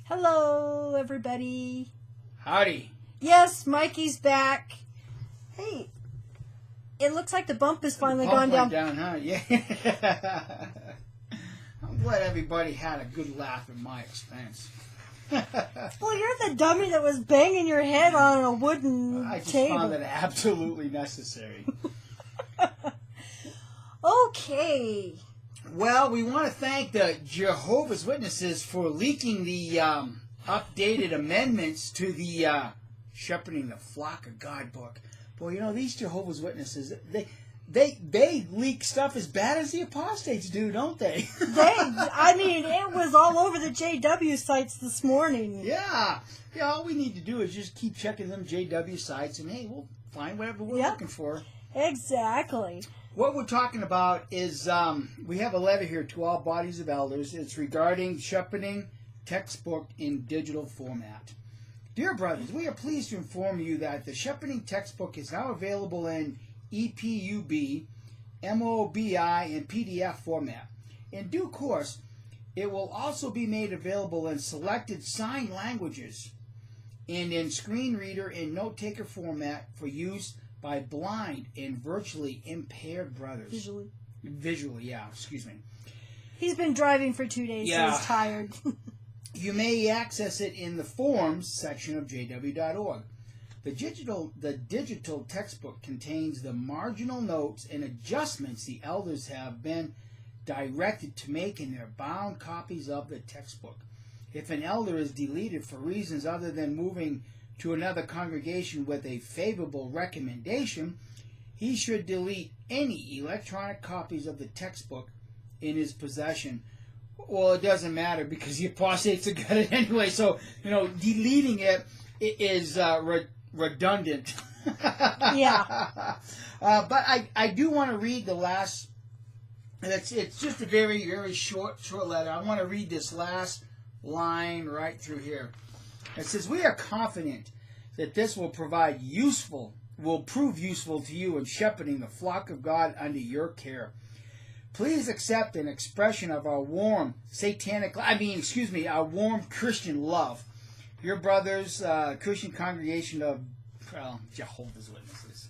Hello, everybody. Howdy. Yes, Mikey's back. Hey, it looks like the bump has finally gone down. Huh? Yeah. I'm glad everybody had a good laugh at my expense. Well, you're the dummy that was banging your head on a wooden I just table. found it absolutely necessary. Okay. Well, we want to thank the Jehovah's Witnesses for leaking the updated amendments to the Shepherding the Flock of God book. Boy, you know, these Jehovah's Witnesses, they leak stuff as bad as the apostates do, don't they? It was all over the JW sites this morning. Yeah. Yeah, all we need to do is just keep checking them JW sites, and hey, we'll find whatever we're looking for. Exactly. What we're talking about is we have a letter here to all bodies of elders. It's regarding shepherding textbook in digital format. Dear brothers, we are pleased to inform you that the shepherding textbook is now available in EPUB, MOBI, and PDF format. In due course, it will also be made available in selected sign languages and in screen reader and note taker format for use by blind and virtually impaired brothers. Visually, yeah, excuse me. He's been driving for 2 days, so he's tired. You may access it in the forums section of jw.org. The digital textbook contains the marginal notes and adjustments the elders have been directed to make in their bound copies of the textbook. If an elder is deleted for reasons other than moving to another congregation with a favorable recommendation, he should delete any electronic copies of the textbook in his possession. Well, it doesn't matter because the apostates have got it anyway, so, deleting it is redundant. Yeah. But I do want to read the last, it's just a very, very short letter. I want to read this last line right through here. It says, we are confident that this will prove useful to you in shepherding the flock of God under your care. Please accept an expression of our warm Christian love. Your brothers, Christian congregation of Jehovah's Witnesses.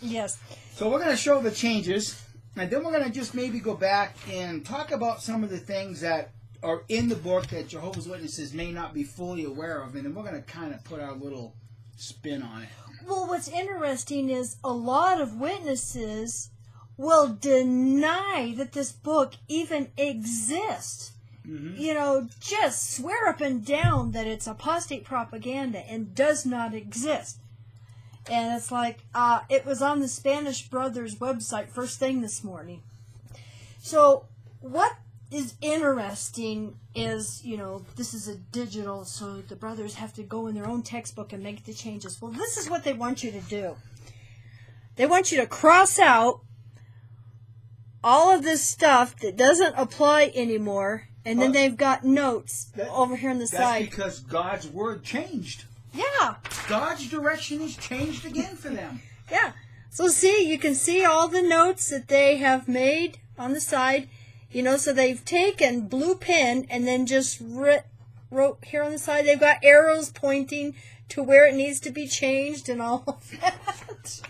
Yes. So we're going to show the changes, and then we're going to just maybe go back and talk about some of the things that are in the book that Jehovah's Witnesses may not be fully aware of, and then we're going to kind of put our little spin on it. Well, what's interesting is a lot of witnesses will deny that this book even exists. Mm-hmm. Just swear up and down that it's apostate propaganda and does not exist. And it's like, it was on the Spanish Brothers website first thing this morning. So what is interesting is, this is a digital, so the brothers have to go in their own textbook and make the changes. Well, this is what they want you to do. They want you to cross out all of this stuff that doesn't apply anymore, and then they've got notes over here on the side. That's because God's word changed. Yeah. God's direction has changed again for them. Yeah. So see, you can see all the notes that they have made on the side. So they've taken blue pen and then just wrote here on the side. They've got arrows pointing to where it needs to be changed and all of that. It's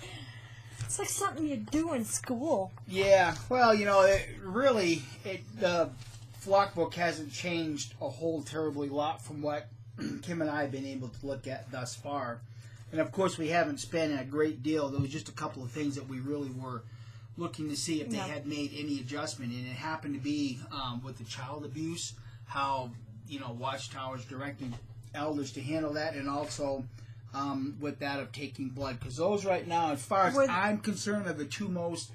like something you do in school. Yeah. Well, the flock book hasn't changed a whole terribly lot from what Kim and I have been able to look at thus far. And, of course, we haven't spent a great deal. There was just a couple of things that we really were looking to see if they had made any adjustment. And it happened to be with the child abuse, how, Watchtower's directing elders to handle that, and also with that of taking blood. Because those right now, as far as I'm concerned, are the two most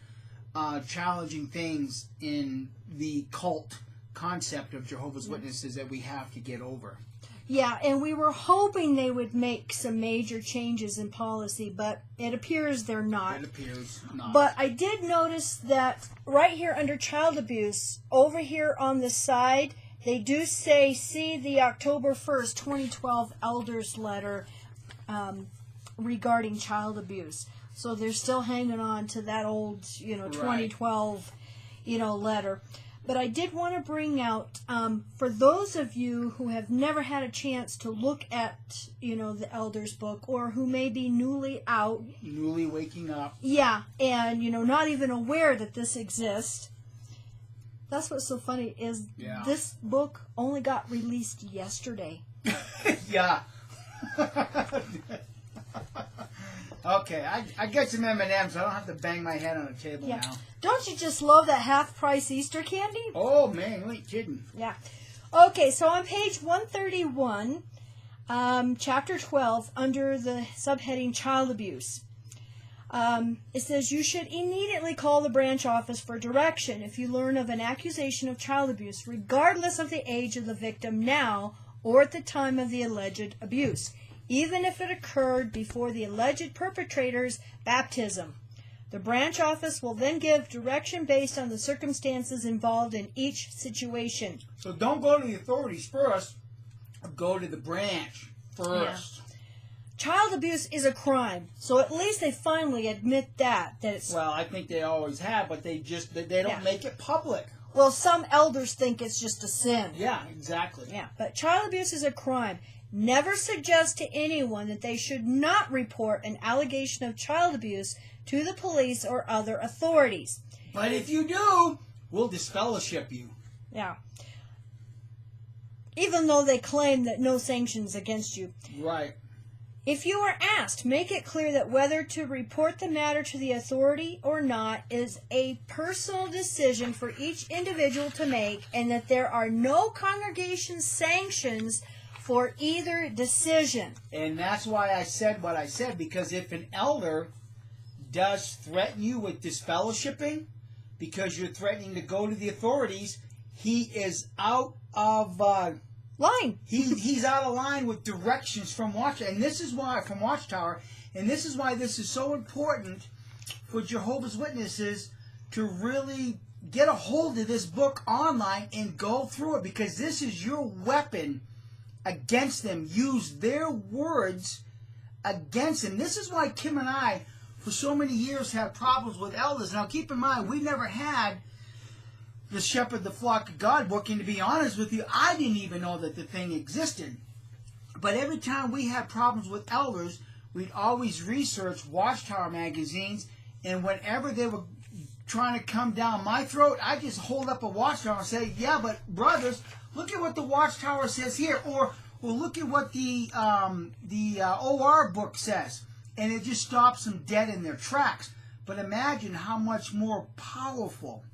challenging things in the cult concept of Jehovah's Witnesses that we have to get over. Yeah, and we were hoping they would make some major changes in policy, but it appears they're not. It appears not. But I did notice that right here under child abuse, over here on the side, they do say, see the October 1st, 2012 elders letter regarding child abuse. So they're still hanging on to that old, 2012, letter. But I did want to bring out, for those of you who have never had a chance to look at, the Elders book, or who may be newly waking up. Yeah, and, not even aware that this exists. That's what's so funny is this book only got released yesterday. Yeah. Okay, I get some M&Ms, so I don't have to bang my head on the table now. Don't you just love that half-price Easter candy? Oh, man, you ain't kidding. Yeah. Okay, so on page 131, chapter 12, under the subheading Child Abuse, it says, you should immediately call the branch office for direction if you learn of an accusation of child abuse, regardless of the age of the victim now or at the time of the alleged abuse, even if it occurred before the alleged perpetrator's baptism. The branch office will then give direction based on the circumstances involved in each situation. So don't go to the authorities first, go to the branch first. Yeah. Child abuse is a crime, so at least they finally admit that it's... Well, I think they always have, but they don't make it public. Well, some elders think it's just a sin. Yeah, exactly. Yeah, but child abuse is a crime. Never suggest to anyone that they should not report an allegation of child abuse to the police or other authorities. But if you do, we'll disfellowship you. Yeah. Even though they claim that no sanctions against you. Right. If you are asked, make it clear that whether to report the matter to the authority or not is a personal decision for each individual to make, and that there are no congregation sanctions for either decision. And that's why I said what I said, because if an elder does threaten you with disfellowshipping because you're threatening to go to the authorities, he is out of line. He's out of line with directions from Watchtower, and this is why this is so important for Jehovah's Witnesses to really get a hold of this book online and go through it, because this is your weapon against them. Use their words against them. This is why Kim and I, for so many years, have problems with elders. Now, keep in mind, we never had the Shepherd the Flock of God book, and to be honest with you, I didn't even know that the thing existed. But every time we had problems with elders, we'd always research Watchtower magazines, and whenever they were trying to come down my throat, I just hold up a Watchtower and say, yeah, but brothers, look at what the Watchtower says here, or look at what the OR book says, and it just stops them dead in their tracks. But imagine how much more powerful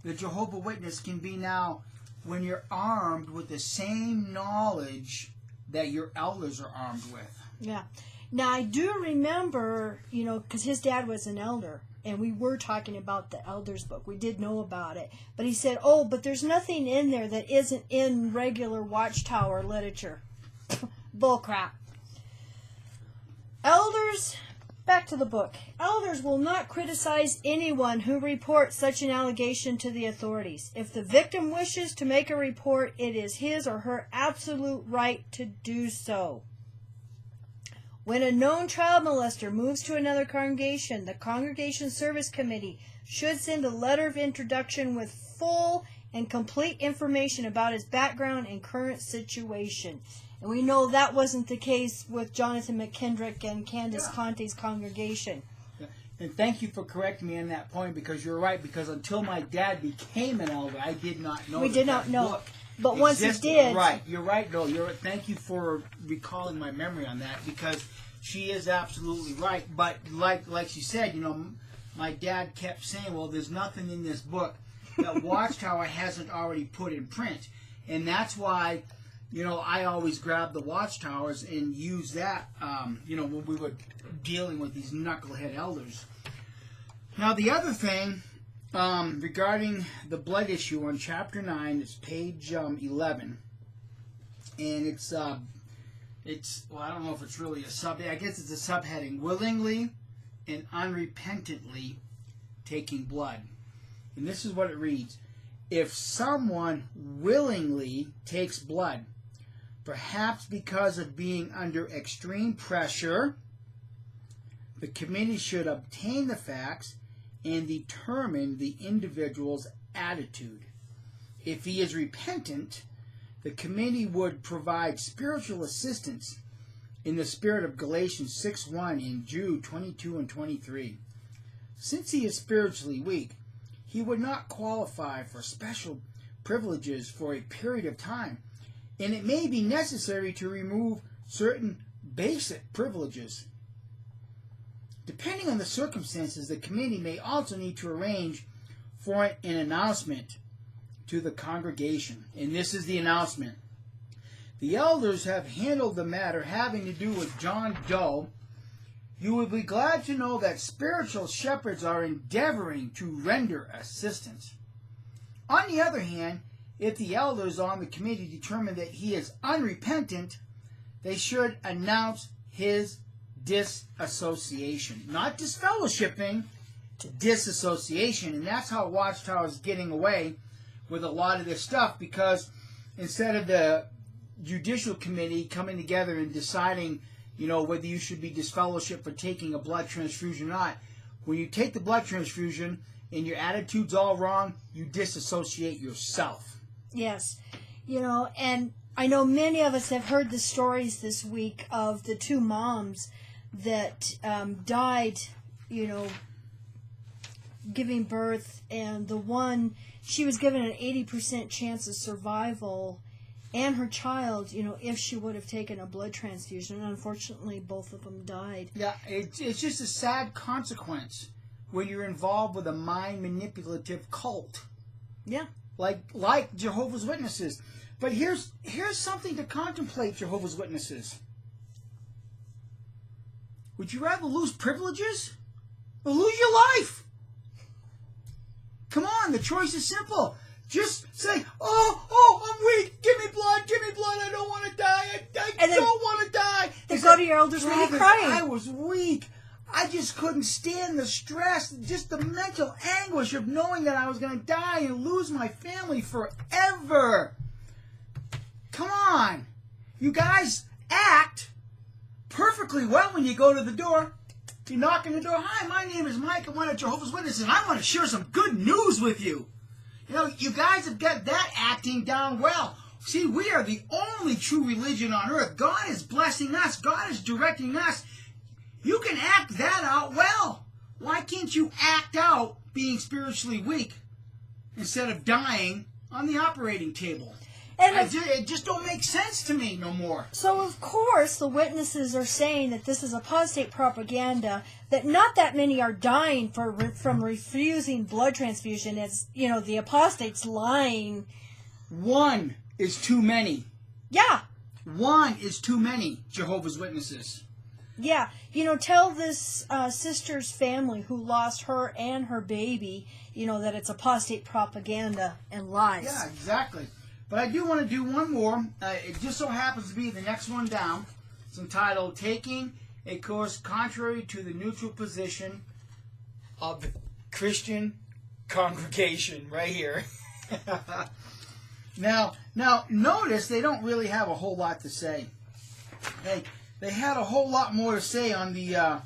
the Jehovah's Witness can be now when you're armed with the same knowledge that your elders are armed with. Yeah. Now, I do remember, because his dad was an elder, and we were talking about the Elders book. We did know about it. But he said, but there's nothing in there that isn't in regular Watchtower literature. Bullcrap. Elders, back to the book. Elders will not criticize anyone who reports such an allegation to the authorities. If the victim wishes to make a report, it is his or her absolute right to do so. When a known child molester moves to another congregation, the Congregation Service Committee should send a letter of introduction with full and complete information about his background and current situation. And we know that wasn't the case with Jonathan McKendrick and Candace Conte's congregation. And thank you for correcting me on that point, because you're right, because until my dad became an elder, I did not know. We did not know. Book but once he did. Right, you're right, no, thank you for recalling my memory on that, because she is absolutely right. But like she said, my dad kept saying, well, there's nothing in this book that Watchtower hasn't already put in print. And that's why, I always grab the Watchtowers and use that, when we were dealing with these knucklehead elders. Now, the other thing regarding the blood issue on Chapter 9, it's page 11. And it's well, I don't know if it's really I guess it's a subheading: willingly and unrepentantly taking blood. And this is what it reads: if someone willingly takes blood, perhaps because of being under extreme pressure, the committee should obtain the facts and determine the individual's attitude. If he is repentant, the committee would provide spiritual assistance in the spirit of Galatians 6:1 in Jude 22 and 23. Since he is spiritually weak, he would not qualify for special privileges for a period of time, and it may be necessary to remove certain basic privileges. Depending on the circumstances, the committee may also need to arrange for an announcement to the congregation. And this is the announcement. The elders have handled the matter having to do with John Doe. You will be glad to know that spiritual shepherds are endeavoring to render assistance. On the other hand, if the elders on the committee determine that he is unrepentant, they should announce his disassociation. Not disfellowshipping, disassociation. And that's how Watchtower is getting away with a lot of this stuff, because instead of the judicial committee coming together and deciding, whether you should be disfellowshipped for taking a blood transfusion or not, when you take the blood transfusion and your attitude's all wrong, you disassociate yourself. Yes. And I know many of us have heard the stories this week of the two moms that died, giving birth, and the one, she was given an 80% chance of survival, and her child, if she would have taken a blood transfusion. Unfortunately, both of them died. Yeah, it's just a sad consequence when you're involved with a mind-manipulative cult. Yeah. Like Jehovah's Witnesses. But here's something to contemplate, Jehovah's Witnesses. Would you rather lose privileges or lose your life? Come on, the choice is simple. Just say, oh, I'm weak. Give me blood. I don't want to die. I don't want to die. They go to your elders when you're crying. I was weak. I just couldn't stand the stress, just the mental anguish of knowing that I was going to die and lose my family forever. Come on. You guys act perfectly well when you go to the door. You knock on the door. Hi, my name is Mike. I'm one of Jehovah's Witnesses, and I want to share some good news with you. You guys have got that acting down well. See, we are the only true religion on earth. God is blessing us. God is directing us. You can act that out well. Why can't you act out being spiritually weak instead of dying on the operating table? And it just don't make sense to me no more. So, of course, the witnesses are saying that this is apostate propaganda, that not that many are dying from refusing blood transfusion. It's, the apostates lying. One is too many. Yeah. One is too many, Jehovah's Witnesses. Yeah. Tell this sister's family who lost her and her baby, that it's apostate propaganda and lies. Yeah, exactly. But I do want to do one more. It just so happens to be the next one down. It's entitled, Taking a Course Contrary to the Neutral Position of the Christian Congregation, right here. Now, notice they don't really have a whole lot to say. They had a whole lot more to say on the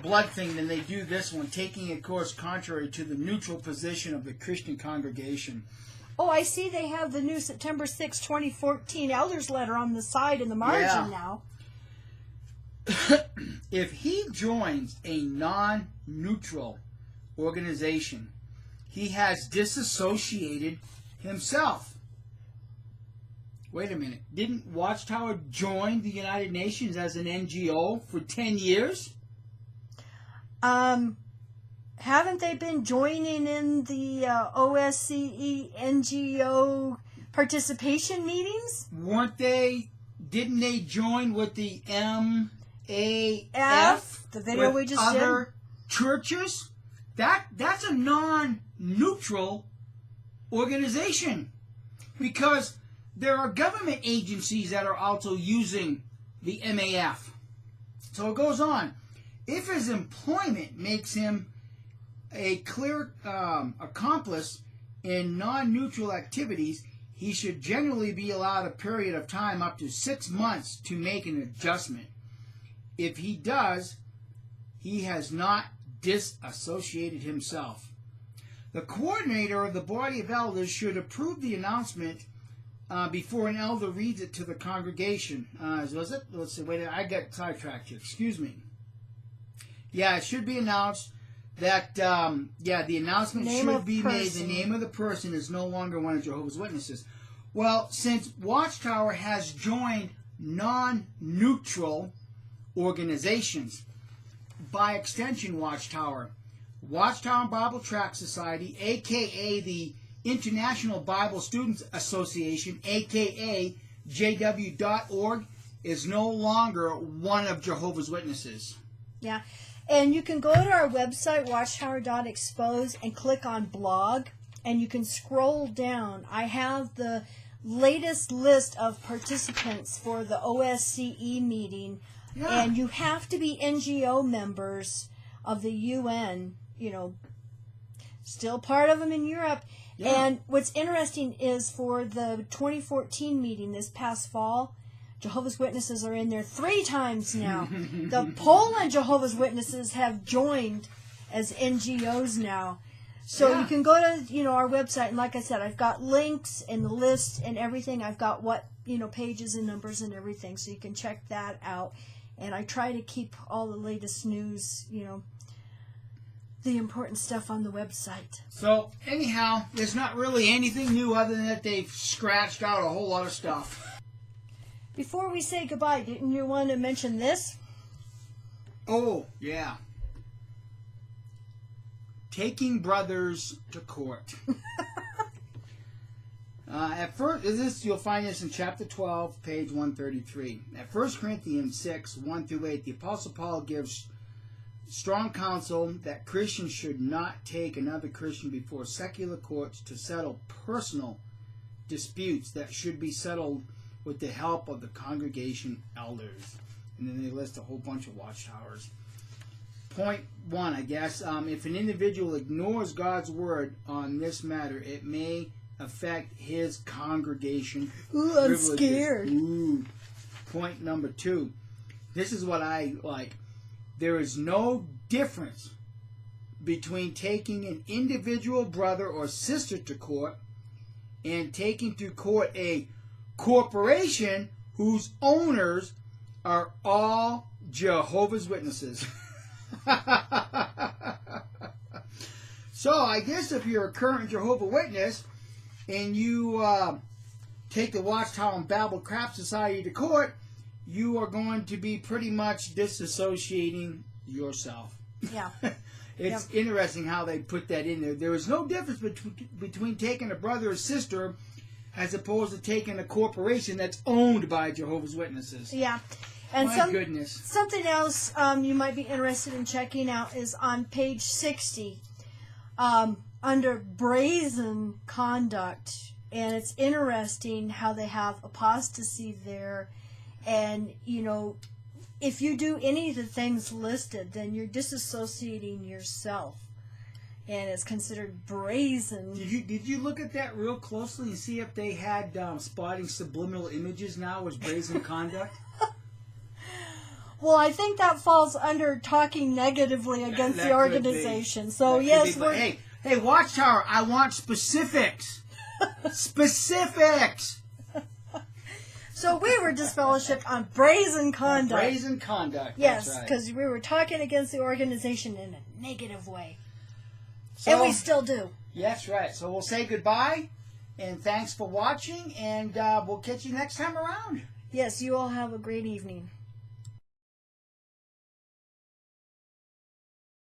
blood thing than they do this one, Taking a Course Contrary to the Neutral Position of the Christian Congregation. Oh, I see they have the new September 6, 2014 Elders Letter on the side in the margin now. If he joins a non-neutral organization, he has disassociated himself. Wait a minute. Didn't Watchtower join the United Nations as an NGO for 10 years? Haven't they been joining in the OSCE NGO participation meetings? Didn't they join with the MAF? The video we just did? Other churches? That's a non-neutral organization. Because there are government agencies that are also using the MAF. So it goes on. If his employment makes him a clear accomplice in non-neutral activities, he should generally be allowed a period of time up to 6 months to make an adjustment. If he does, he has not disassociated himself. The coordinator of the body of elders should approve the announcement before an elder reads it to the congregation. Was it? Let's see. Wait, I got sidetracked here. Excuse me. Yeah, it should be announced that, the announcement should be made. The name of the person is no longer one of Jehovah's Witnesses. Well, since Watchtower has joined non-neutral organizations, by extension Watchtower Bible Tract Society, a.k.a. the International Bible Students Association, a.k.a. JW.org, is no longer one of Jehovah's Witnesses. Yeah, and you can go to our website, watchtower.expose, and click on blog, and you can scroll down. I have the latest list of participants for the OSCE meeting, and you have to be NGO members of the UN, still part of them in Europe. Yeah. And what's interesting is for the 2014 meeting this past fall, Jehovah's Witnesses are in there 3 times now. The Poland Jehovah's Witnesses have joined as NGOs now. So you can go to our website, and like I said, I've got links and the list and everything. I've got what pages and numbers and everything, so you can check that out. And I try to keep all the latest news, the important stuff on the website. So anyhow, there's not really anything new other than that they've scratched out a whole lot of stuff. Before we say goodbye, didn't you want to mention this? Oh, yeah. Taking brothers to court. At first, you'll find this in chapter 12, page 133. At 1 Corinthians 6, 1-8, the Apostle Paul gives strong counsel that Christians should not take another Christian before secular courts to settle personal disputes that should be settled with the help of the congregation elders. And then they list a whole bunch of watchtowers. Point 1, I guess, if an individual ignores God's word on this matter, it may affect his congregation. Ooh, I'm scared. Ooh. Point number 2, this is what I like. There is no difference between taking an individual brother or sister to court and taking to court a corporation whose owners are all Jehovah's Witnesses. So I guess if you're a current Jehovah's Witness and you take the Watchtower and Bible Tract Society to court, you are going to be pretty much disassociating yourself. Yeah. It's interesting how they put that in there. There is no difference between taking a brother or sister as opposed to taking a corporation that's owned by Jehovah's Witnesses. Yeah. And goodness. Something else you might be interested in checking out is on page 60 under brazen conduct. And it's interesting how they have apostasy there. And, if you do any of the things listed, then you're disassociating yourself. And it's considered brazen. Did you look at that real closely and see if they had spotting subliminal images now as brazen conduct? Well, I think that falls under talking negatively against the organization. So, yes, we're... Hey, Watchtower, I want specifics. Specifics! So we were disfellowshipped on brazen conduct. Brazen conduct, yes, because we were talking against the organization in a negative way. So, and we still do. That's right. So we'll say goodbye, and thanks for watching, and we'll catch you next time around. Yes, you all have a great evening.